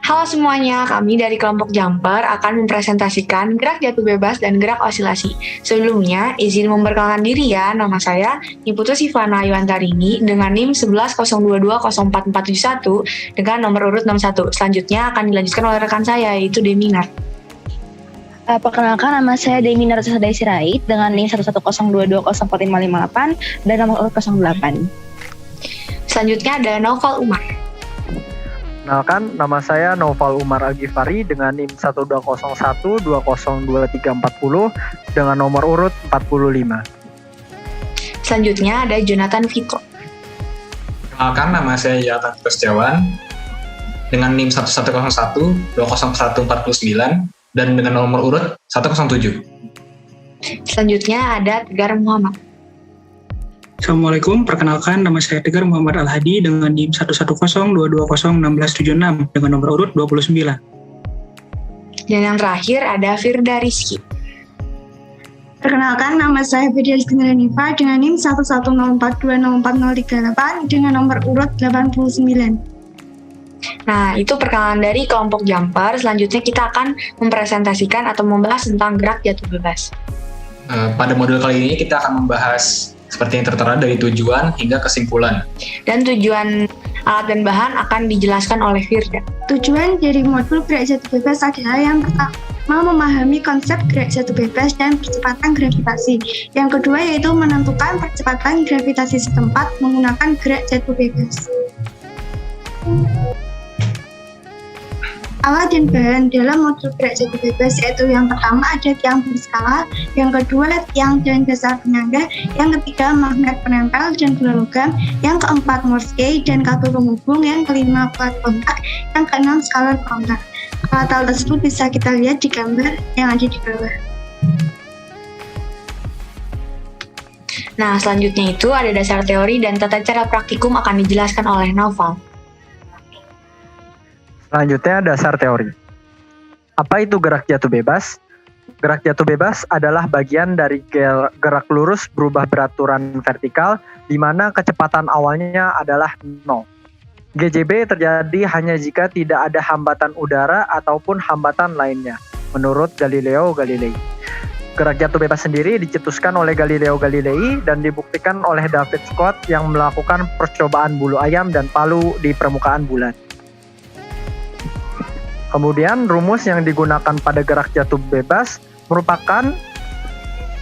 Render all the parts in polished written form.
Halo semuanya, kami dari kelompok Jumper akan mempresentasikan gerak jatuh bebas dan gerak osilasi. Sebelumnya, izin memperkenalkan diri ya, nama saya Niputu Sivana Yuantarini dengan NIM 11.022.04.471 dengan nomor urut 61. Selanjutnya akan dilanjutkan oleh rekan saya, yaitu Deminar. Perkenalkan, nama saya Deminar Sadai Sirait dengan NIM 11.022.04558 dan nomor urut 08. Selanjutnya ada Naufal Umar. Kenalkan, nama saya Naufal Umar Al-Ghifari dengan NIM 1201202340 dengan nomor urut 45. Selanjutnya ada Jonathan Vito. Kenalkan, nama saya Yatan Setiawan dengan NIM 1101200149 dan dengan nomor urut 107. Selanjutnya ada Tegar Muhammad. Assalamualaikum, perkenalkan nama saya Tegar Muhammad Al-Hadi dengan NIM 1102201676 dengan nomor urut 29. Dan yang terakhir ada Firda Rizky. Perkenalkan, nama saya Bedia Nifa dengan NIM 1104204038 dengan nomor urut 89. Nah, itu perkenalan dari kelompok Jumper. Selanjutnya kita akan mempresentasikan atau membahas tentang gerak jatuh bebas. Pada modul kali ini kita akan membahas seperti yang tertera dari tujuan hingga kesimpulan. Dan tujuan alat dan bahan akan dijelaskan oleh Firda. Tujuan dari modul gerak jatuh bebas adalah yang pertama memahami konsep gerak jatuh bebas dan percepatan gravitasi. Yang kedua yaitu menentukan percepatan gravitasi setempat menggunakan gerak jatuh bebas. Alat dan bahan dalam modul gerak jatuh bebas yaitu yang pertama ada tiang berskala, yang kedua tiang dan dasar penyangga, yang ketiga magnet penempel dan bola logam, yang keempat Morse key dan kabel penghubung, yang kelima plat kontak, yang keenam scalar counter. Alat-alat tersebut bisa kita lihat di gambar yang ada di bawah. Nah, selanjutnya itu ada dasar teori dan tata cara praktikum akan dijelaskan oleh Naufal. Selanjutnya, dasar teori. Apa itu gerak jatuh bebas? Gerak jatuh bebas adalah bagian dari gerak lurus berubah beraturan vertikal, di mana kecepatan awalnya adalah 0. GJB terjadi hanya jika tidak ada hambatan udara ataupun hambatan lainnya, menurut Galileo Galilei. Gerak jatuh bebas sendiri dicetuskan oleh Galileo Galilei dan dibuktikan oleh David Scott yang melakukan percobaan bulu ayam dan palu di permukaan bulan. Kemudian rumus yang digunakan pada gerak jatuh bebas merupakan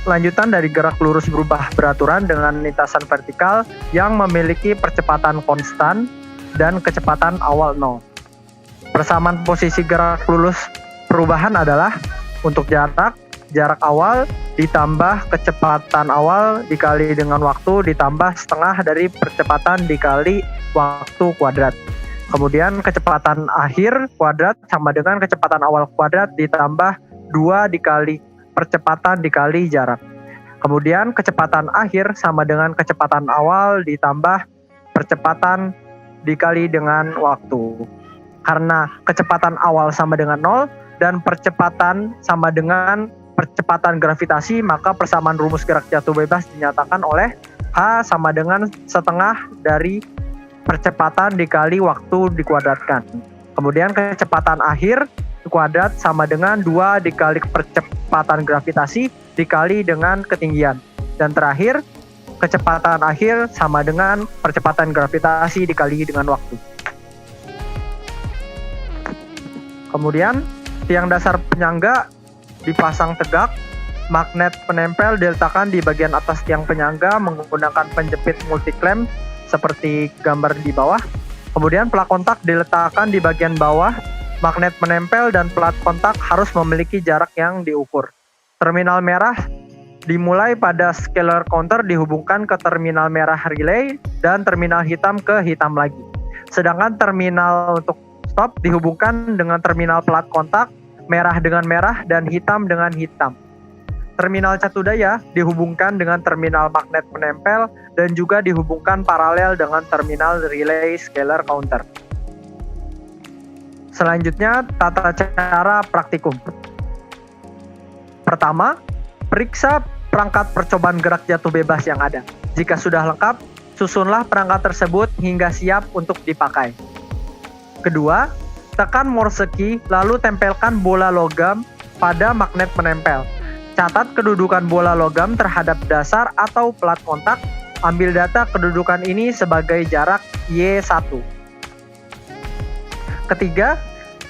lanjutan dari gerak lurus berubah beraturan dengan lintasan vertikal yang memiliki percepatan konstan dan kecepatan awal 0. Persamaan posisi gerak lurus perubahan adalah untuk jarak awal ditambah kecepatan awal dikali dengan waktu ditambah setengah dari percepatan dikali waktu kuadrat. Kemudian kecepatan akhir kuadrat sama dengan kecepatan awal kuadrat ditambah 2 dikali percepatan dikali jarak. Kemudian kecepatan akhir sama dengan kecepatan awal ditambah percepatan dikali dengan waktu. Karena kecepatan awal sama dengan 0 dan percepatan sama dengan percepatan gravitasi, maka persamaan rumus gerak jatuh bebas dinyatakan oleh H sama dengan setengah dari percepatan dikali waktu dikuadratkan. Kemudian kecepatan akhir kuadrat sama dengan 2 dikali percepatan gravitasi dikali dengan ketinggian. Dan terakhir, kecepatan akhir sama dengan percepatan gravitasi dikali dengan waktu. Kemudian, tiang dasar penyangga dipasang tegak, magnet penempel diletakkan di bagian atas tiang penyangga menggunakan penjepit multiclamp seperti gambar di bawah. Kemudian plat kontak diletakkan di bagian bawah. Magnet menempel dan plat kontak harus memiliki jarak yang diukur. Terminal merah dimulai pada scalar counter dihubungkan ke terminal merah relay dan terminal hitam ke hitam lagi. Sedangkan terminal untuk stop dihubungkan dengan terminal plat kontak, merah dengan merah dan hitam dengan hitam. Terminal catu daya dihubungkan dengan terminal magnet penempel dan juga dihubungkan paralel dengan terminal relay scalar counter. Selanjutnya, tata cara praktikum. Pertama, periksa perangkat percobaan gerak jatuh bebas yang ada. Jika sudah lengkap, susunlah perangkat tersebut hingga siap untuk dipakai. Kedua, tekan Morse key, lalu tempelkan bola logam pada magnet penempel. Catat kedudukan bola logam terhadap dasar atau plat kontak. Ambil data kedudukan ini sebagai jarak Y1. Ketiga,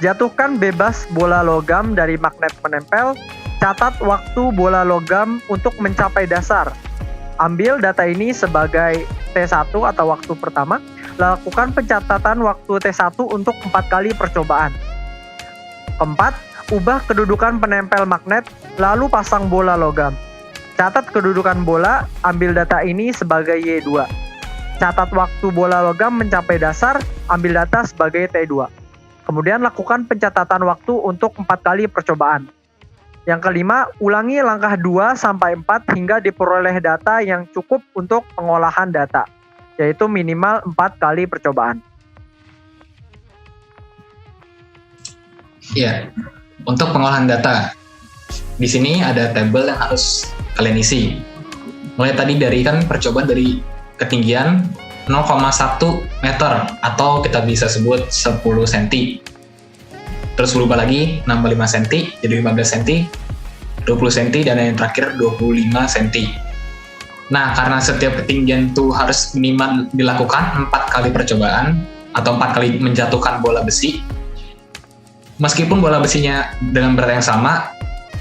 jatuhkan bebas bola logam dari magnet penempel. Catat waktu bola logam untuk mencapai dasar. Ambil data ini sebagai T1 atau waktu pertama. Lakukan pencatatan waktu T1 untuk 4 kali percobaan. Keempat, ubah kedudukan penempel magnet, lalu pasang bola logam. Catat kedudukan bola, ambil data ini sebagai Y2. Catat waktu bola logam mencapai dasar, ambil data sebagai T2. Kemudian lakukan pencatatan waktu untuk 4 kali percobaan. Yang kelima, ulangi langkah 2-4 hingga diperoleh data yang cukup untuk pengolahan data, yaitu minimal 4 kali percobaan. Ya, untuk pengolahan data, di sini ada tabel yang harus kalian isi. Mulai tadi dari kan percobaan dari ketinggian 0,1 meter atau kita bisa sebut 10 cm. Terus berubah lagi nambah 5 cm jadi 15 cm, 20 cm dan yang terakhir 25 cm. Nah, karena setiap ketinggian itu harus minimal dilakukan 4 kali percobaan atau 4 kali menjatuhkan bola besi. Meskipun bola besinya dengan berat yang sama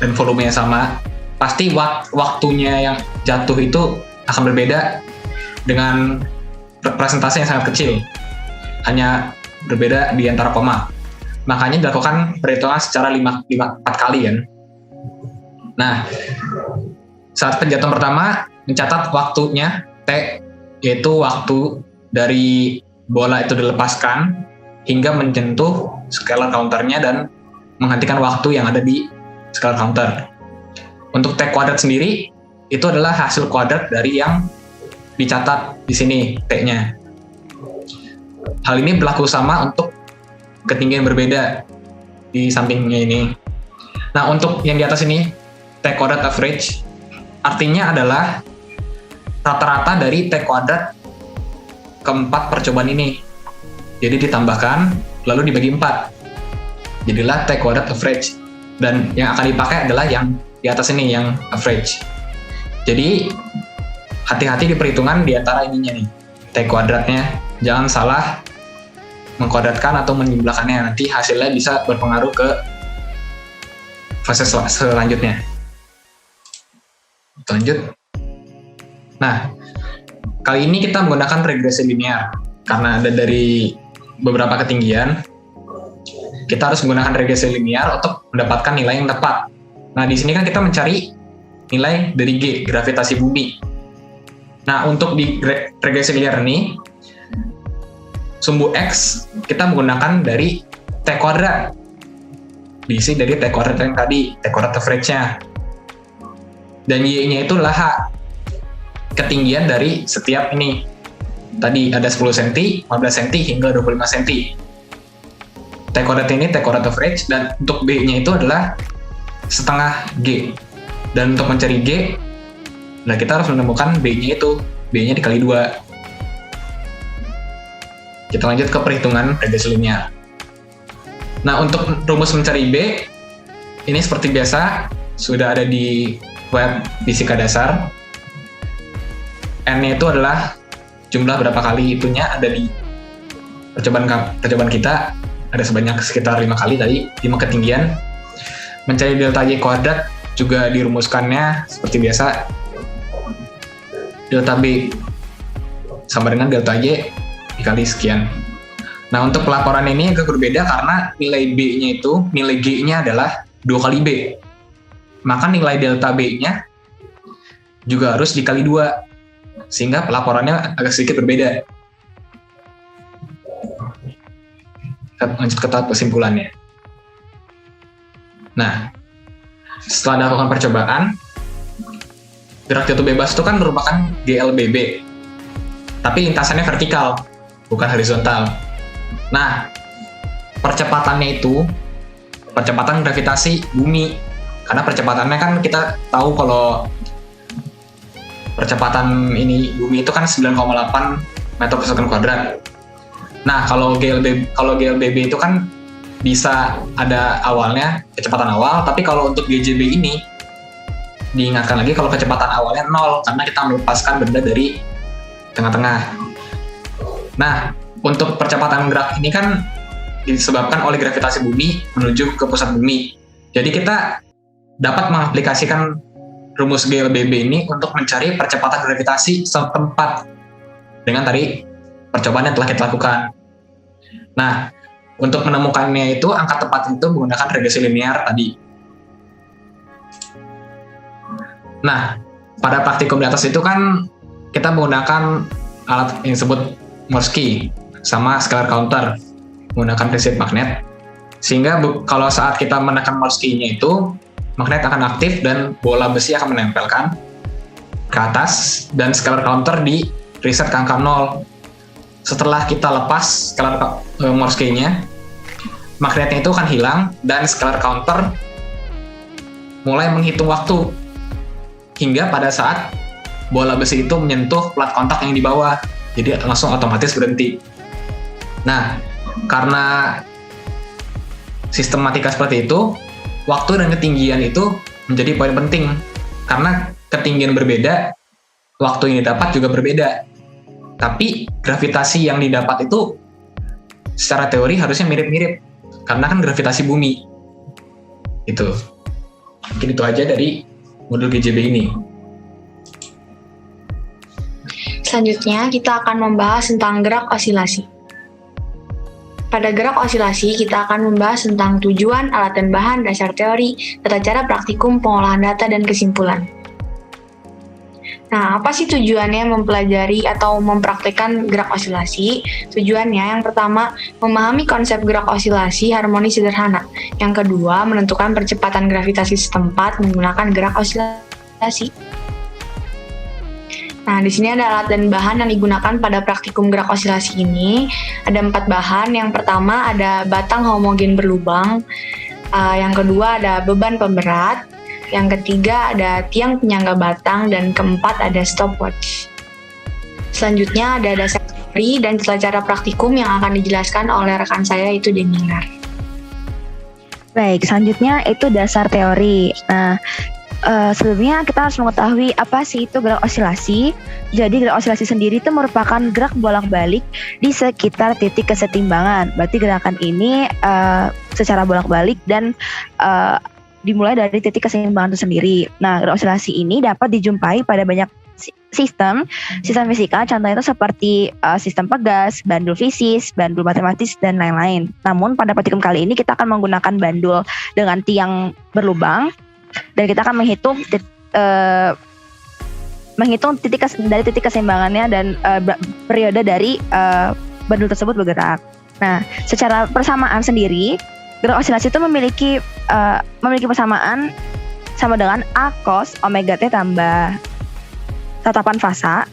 dan volumenya sama, pasti waktunya yang jatuh itu akan berbeda dengan persentase yang sangat kecil. Hanya berbeda di antara koma. Makanya dilakukan perhitungan secara 4 kali kan. Nah, saat penjatuhan pertama mencatat waktunya T, yaitu waktu dari bola itu dilepaskan hingga menyentuh scalar counternya dan menghentikan waktu yang ada di scalar counter. Untuk T kuadrat sendiri itu adalah hasil kuadrat dari yang dicatat di sini T-nya. Hal ini berlaku sama untuk ketinggian berbeda di sampingnya ini. Nah, untuk yang di atas ini T kuadrat average artinya adalah rata-rata dari T kuadrat keempat percobaan ini. Jadi ditambahkan lalu dibagi 4. Jadilah T kuadrat average. Dan yang akan dipakai adalah yang di atas ini, yang average. Jadi hati-hati di perhitungan di antara ininya nih, T kuadratnya. Jangan salah mengkuadratkan atau menjumlahkannya, nanti hasilnya bisa berpengaruh ke fase selanjutnya. Lanjut. Nah, kali ini kita menggunakan regresi linear. Karena ada dari beberapa ketinggian, kita harus menggunakan regresi linear untuk mendapatkan nilai yang tepat. Nah, di sini kan kita mencari nilai dari G, gravitasi bumi. Nah, untuk di regresi linear ini, sumbu X kita menggunakan dari T kuadrat. Diisi dari T kuadrat yang tadi, T kuadrat average-nya. Dan Y-nya itu adalah H, ketinggian dari setiap ini. Tadi ada 10 cm, 15 cm, hingga 25 cm. T kuadrat ini T kuadrat average, dan untuk B-nya itu adalah setengah G. Dan untuk mencari G, nah kita harus menemukan B-nya itu. B-nya dikali 2. Kita lanjut ke perhitungan regresi linear. Nah, untuk rumus mencari B, ini seperti biasa, sudah ada di web fisika dasar. N-nya itu adalah jumlah berapa kali itunya ada di percobaan kita, ada sebanyak sekitar 5 kali tadi, 5 ketinggian. Mencari delta Y kuadrat juga dirumuskannya seperti biasa. Delta B sama dengan delta Y dikali sekian. Nah, untuk pelaporan ini agak berbeda karena nilai B-nya itu, nilai G-nya adalah 2 kali B. Maka nilai delta B-nya juga harus dikali 2. Sehingga pelaporannya agak sedikit berbeda. Kita lanjut ke tahap kesimpulannya. Nah, setelah dilakukan percobaan, gerak jatuh bebas itu kan merupakan GLBB. Tapi lintasannya vertikal, bukan horizontal. Nah, percepatannya itu percepatan gravitasi bumi. Karena percepatannya kan kita tahu kalau percepatan ini bumi itu kan 9,8 meter per second kuadrat. Nah, kalau GLBB itu kan bisa ada awalnya kecepatan awal, tapi kalau untuk GJB ini diingatkan lagi kalau kecepatan awalnya 0 karena kita melepaskan benda dari tengah-tengah. Nah, untuk percepatan gerak ini kan disebabkan oleh gravitasi bumi menuju ke pusat bumi. Jadi kita dapat mengaplikasikan rumus GLBB ini untuk mencari percepatan gravitasi setempat dengan tadi percobaan yang telah kita lakukan. Nah, untuk menemukannya itu angka tepat itu menggunakan regresi linear tadi. Nah, pada praktikum di atas itu kan kita menggunakan alat yang disebut Morse key sama scalar counter menggunakan prinsip magnet, sehingga kalau saat kita menekan Morse key-nya itu magnet akan aktif dan bola besi akan menempelkan ke atas dan scalar counter di reset ke angka 0. Setelah kita lepas scalar Morse key-nya, magnetnya itu akan hilang dan scalar counter mulai menghitung waktu hingga pada saat bola besi itu menyentuh plat kontak yang di bawah, jadi langsung otomatis berhenti. Nah, karena sistematika seperti itu, waktu dan ketinggian itu menjadi poin penting. Karena ketinggian berbeda, waktu yang didapat juga berbeda. Tapi gravitasi yang didapat itu secara teori harusnya mirip-mirip, karena kan gravitasi bumi. Itu. Mungkin itu aja dari modul GJB ini. Selanjutnya, kita akan membahas tentang gerak osilasi. Pada gerak osilasi, kita akan membahas tentang tujuan, alat dan bahan, dasar teori, tata cara praktikum, pengolahan data, dan kesimpulan. Nah, apa sih tujuannya mempelajari atau mempraktikkan gerak osilasi? Tujuannya yang pertama, memahami konsep gerak osilasi harmoni sederhana. Yang kedua, menentukan percepatan gravitasi setempat menggunakan gerak osilasi. Nah, di sini ada alat dan bahan yang digunakan pada praktikum gerak osilasi ini. Ada 4 bahan. Yang pertama ada batang homogen berlubang. Yang kedua ada beban pemberat. Yang ketiga ada tiang penyangga batang. Dan keempat ada stopwatch. Selanjutnya ada dasar teori dan tata cara praktikum yang akan dijelaskan oleh rekan saya, yaitu Deminar. Baik, selanjutnya itu dasar teori. Nah, sebelumnya kita harus mengetahui apa sih itu gerak osilasi. Jadi gerak osilasi sendiri itu merupakan gerak bolak-balik di sekitar titik kesetimbangan. Berarti gerakan ini secara bolak-balik dan dimulai dari titik keseimbangan itu sendiri. Nah, gerak osilasi ini dapat dijumpai pada banyak sistem fisika. Contohnya itu seperti sistem pegas, bandul fisis, bandul matematis, dan lain-lain. Namun pada praktikum kali ini kita akan menggunakan bandul dengan tiang berlubang. Dan kita akan menghitung titik keseimbangannya dan periode dari bandul tersebut bergerak. Nah, secara persamaan sendiri, gerak osilasi itu memiliki persamaan sama dengan A cos omega T tambah tatapan fasa.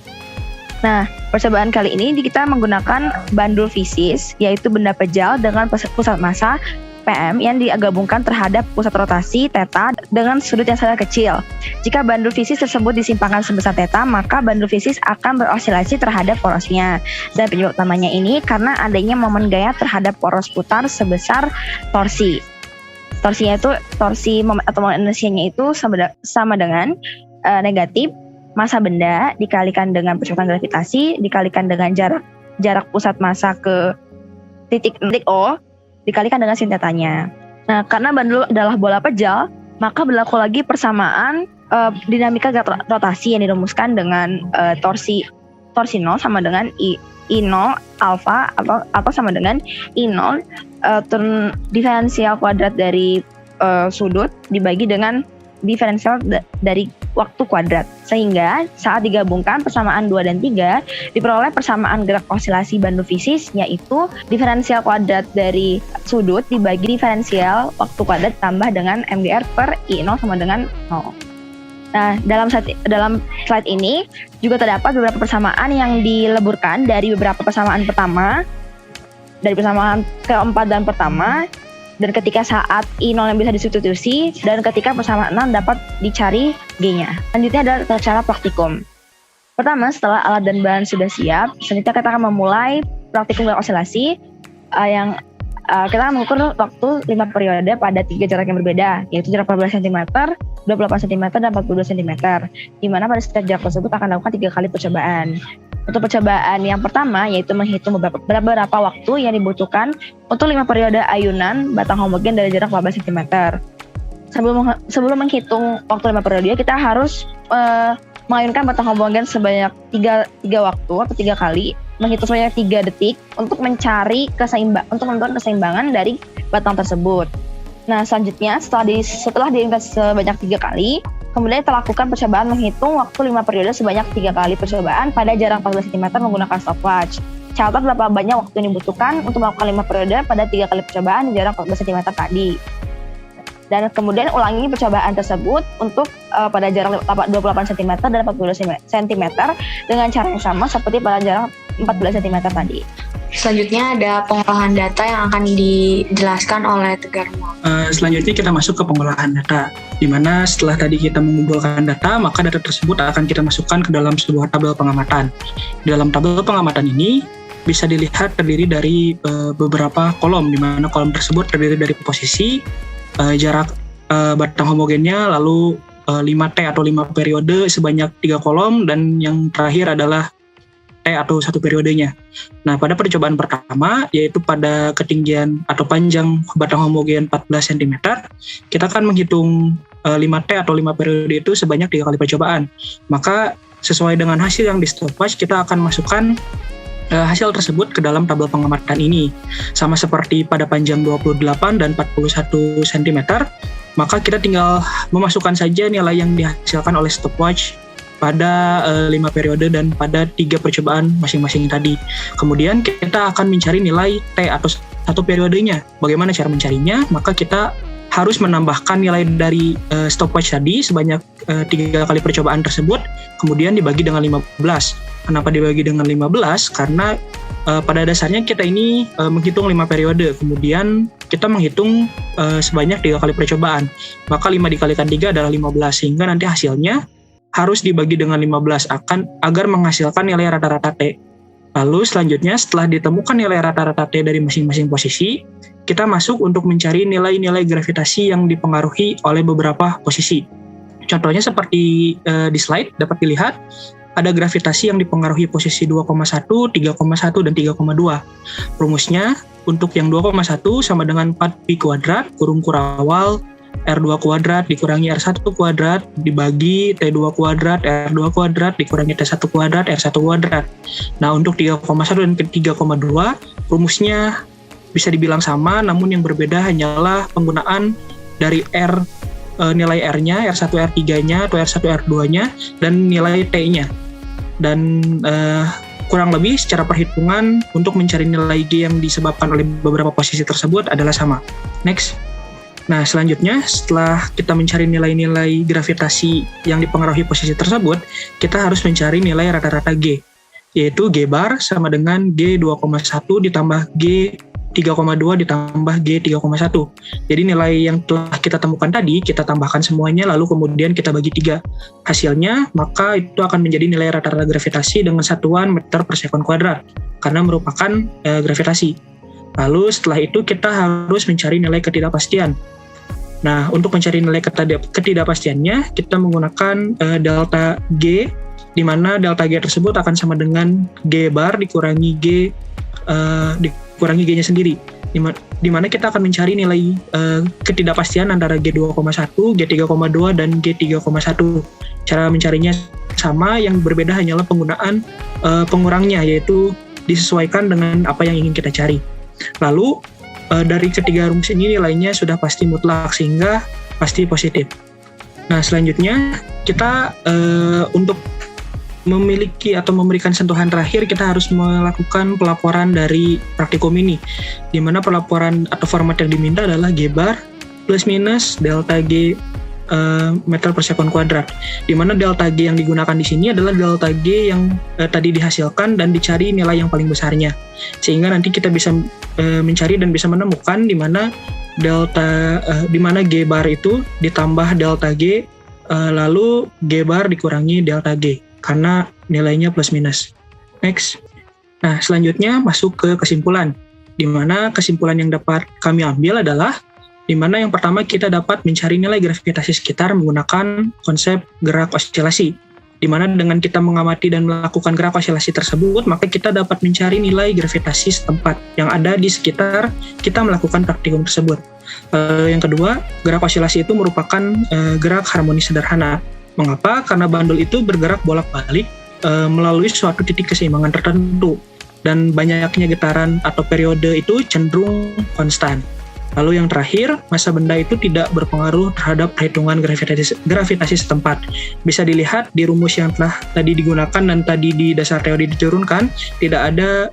Nah, percobaan kali ini kita menggunakan bandul fisis, yaitu benda pejal dengan pusat massa PM yang digabungkan terhadap pusat rotasi θ dengan sudut yang sangat kecil. Jika bandul fisis tersebut disimpangkan sebesar θ, maka bandul fisis akan berosilasi terhadap porosnya. Dan penyebab utamanya ini karena adanya momen gaya terhadap poros putar sebesar torsi. Torsinya itu atau momen inersianya itu sama dengan negatif massa benda dikalikan dengan percepatan gravitasi dikalikan dengan jarak pusat massa ke titik O dikalikan dengan sin θ-nya. Nah, karena bandul adalah bola pejal, maka berlaku lagi persamaan dinamika rotasi yang dirumuskan dengan torsi 0 sama dengan I0 alfa atau sama dengan I0 turn diferensial kuadrat dari sudut dibagi dengan diferensial dari waktu kuadrat. Sehingga saat digabungkan persamaan 2 dan 3 diperoleh persamaan gerak osilasi bandul fisis, yaitu diferensial kuadrat dari sudut dibagi diferensial waktu kuadrat tambah dengan MGR per I0 sama dengan 0. Nah, dalam slide ini juga terdapat beberapa persamaan yang dileburkan dari beberapa persamaan pertama, dari persamaan keempat dan pertama, dan ketika saat I0 yang bisa disubstitusi, dan ketika persamaan 6 dapat dicari G-nya. Selanjutnya adalah cara praktikum. Pertama, setelah alat dan bahan sudah siap, selanjutnya kita akan memulai praktikum gerak osilasi yang kita mengukur waktu 5 periode pada 3 jarak yang berbeda, yaitu jarak 14 cm, 28 cm, dan 42 cm. Di mana pada setiap jarak tersebut akan dilakukan 3 kali percobaan. Untuk percobaan yang pertama yaitu menghitung beberapa waktu yang dibutuhkan untuk 5 periode ayunan batang homogen dari jarak 14 cm. Sebelum menghitung waktu 5 periode, kita harus mengayunkan batang homogen sebanyak 3 waktu atau 3 kali, menghitung sebanyak 3 detik untuk mencari menentukan keseimbangan dari batang tersebut. Nah, selanjutnya setelah diayunkan sebanyak 3 kali, kemudian kita lakukan percobaan menghitung waktu 5 periode sebanyak 3 kali percobaan pada jarak 14 cm menggunakan stopwatch. Catat berapa banyak waktu yang dibutuhkan untuk melakukan 5 periode pada 3 kali percobaan di jarak 14 cm tadi. Dan kemudian ulangi percobaan tersebut untuk pada jarak 28 cm dan 42 cm dengan cara yang sama seperti pada jarak 14 cm tadi. Selanjutnya ada pengolahan data yang akan dijelaskan oleh Tegar Muhammad. Selanjutnya kita masuk ke pengolahan data, di mana setelah tadi kita mengumpulkan data, maka data tersebut akan kita masukkan ke dalam sebuah tabel pengamatan. Di dalam tabel pengamatan ini bisa dilihat terdiri dari beberapa kolom, di mana kolom tersebut terdiri dari posisi, jarak batang homogennya, lalu 5T atau 5 periode sebanyak 3 kolom, dan yang terakhir adalah T atau 1 periodenya. Nah, pada percobaan pertama, yaitu pada ketinggian atau panjang batang homogen 14 cm, kita akan menghitung 5T atau 5 periode itu sebanyak 3 kali percobaan. Maka sesuai dengan hasil yang di stopwatch, kita akan masukkan hasil tersebut ke dalam tabel pengamatan ini. Sama seperti pada panjang 28 dan 41 cm, maka kita tinggal memasukkan saja nilai yang dihasilkan oleh stopwatch pada 5 periode dan pada 3 percobaan masing-masing tadi. Kemudian kita akan mencari nilai T atau 1 periodenya. Bagaimana cara mencarinya? Maka kita harus menambahkan nilai dari stopwatch tadi sebanyak 3 kali percobaan tersebut, kemudian dibagi dengan 15. Kenapa dibagi dengan 15? Karena pada dasarnya kita ini menghitung 5 periode, kemudian kita menghitung sebanyak 3 kali percobaan. Maka 5 dikalikan 3 adalah 15, sehingga nanti hasilnya harus dibagi dengan 15 agar menghasilkan nilai rata-rata T. Lalu selanjutnya setelah ditemukan nilai rata-rata T dari masing-masing posisi, kita masuk untuk mencari nilai-nilai gravitasi yang dipengaruhi oleh beberapa posisi. Contohnya seperti di slide dapat dilihat, ada gravitasi yang dipengaruhi posisi 2,1, 3,1, dan 3,2. Rumusnya untuk yang 2,1 sama dengan 4pi kuadrat kurung kurawal R2 kuadrat dikurangi R1 kuadrat dibagi T2 kuadrat R2 kuadrat dikurangi T1 kuadrat R1 kuadrat. Nah, untuk 3,1 dan 3,2 rumusnya bisa dibilang sama, namun yang berbeda hanyalah penggunaan dari nilai R-nya, R1 R3-nya atau R1 R2-nya, dan nilai T-nya. Dan kurang lebih secara perhitungan untuk mencari nilai G yang disebabkan oleh beberapa posisi tersebut adalah sama. Next. Nah, selanjutnya setelah kita mencari nilai-nilai gravitasi yang dipengaruhi posisi tersebut, kita harus mencari nilai rata-rata G, yaitu G bar sama dengan G 2,1 ditambah G 3,2 ditambah G 3,1. Jadi nilai yang telah kita temukan tadi, kita tambahkan semuanya lalu kemudian kita bagi 3. Hasilnya, maka itu akan menjadi nilai rata-rata gravitasi dengan satuan meter per sekon kuadrat, karena merupakan gravitasi. Lalu setelah itu kita harus mencari nilai ketidakpastian. Nah, untuk mencari nilai ketidakpastiannya, kita menggunakan delta G, di mana delta G tersebut akan sama dengan G bar dikurangi G-nya sendiri. Di mana kita akan mencari nilai ketidakpastian antara G2,1, G3,2, dan G3,1. Cara mencarinya sama, yang berbeda hanyalah penggunaan pengurangnya, yaitu disesuaikan dengan apa yang ingin kita cari. Lalu dari ketiga rumus ini nilainya sudah pasti mutlak sehingga pasti positif. Nah, selanjutnya kita untuk memiliki atau memberikan sentuhan terakhir, kita harus melakukan pelaporan dari praktikum ini, di mana pelaporan atau format yang diminta adalah G bar plus minus delta G meter per sekon kuadrat, di mana delta G yang digunakan di sini adalah delta G yang tadi dihasilkan dan dicari nilai yang paling besarnya, sehingga nanti kita bisa mencari dan bisa menemukan di mana di mana G bar itu ditambah delta G lalu G bar dikurangi delta G karena nilainya plus minus. Next. Nah, selanjutnya masuk ke kesimpulan. di mana kesimpulan yang dapat kami ambil adalah di mana yang pertama kita dapat mencari nilai gravitasi sekitar menggunakan konsep gerak osilasi. Di mana dengan kita mengamati dan melakukan gerak osilasi tersebut, maka kita dapat mencari nilai gravitasi setempat yang ada di sekitar kita melakukan praktikum tersebut. Yang kedua, gerak osilasi itu merupakan gerak harmonis sederhana. Mengapa? Karena bandul itu bergerak bolak-balik melalui suatu titik keseimbangan tertentu, dan banyaknya getaran atau periode itu cenderung konstan. Lalu yang terakhir, massa benda itu tidak berpengaruh terhadap perhitungan gravitasi setempat. Bisa dilihat di rumus yang telah tadi digunakan dan tadi di dasar teori diturunkan, tidak ada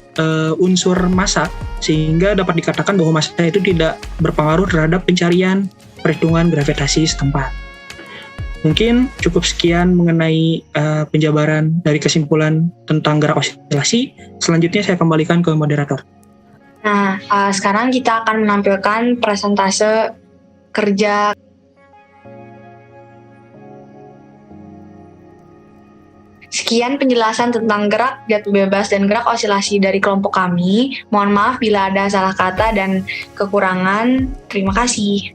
unsur massa, sehingga dapat dikatakan bahwa massa itu tidak berpengaruh terhadap pencarian perhitungan gravitasi setempat. Mungkin cukup sekian mengenai penjabaran dari kesimpulan tentang gerak osilasi. Selanjutnya saya kembalikan ke moderator. Nah, sekarang kita akan menampilkan presentase kerja. Sekian penjelasan tentang gerak jatuh bebas dan gerak osilasi dari kelompok kami. Mohon maaf bila ada salah kata dan kekurangan. Terima kasih.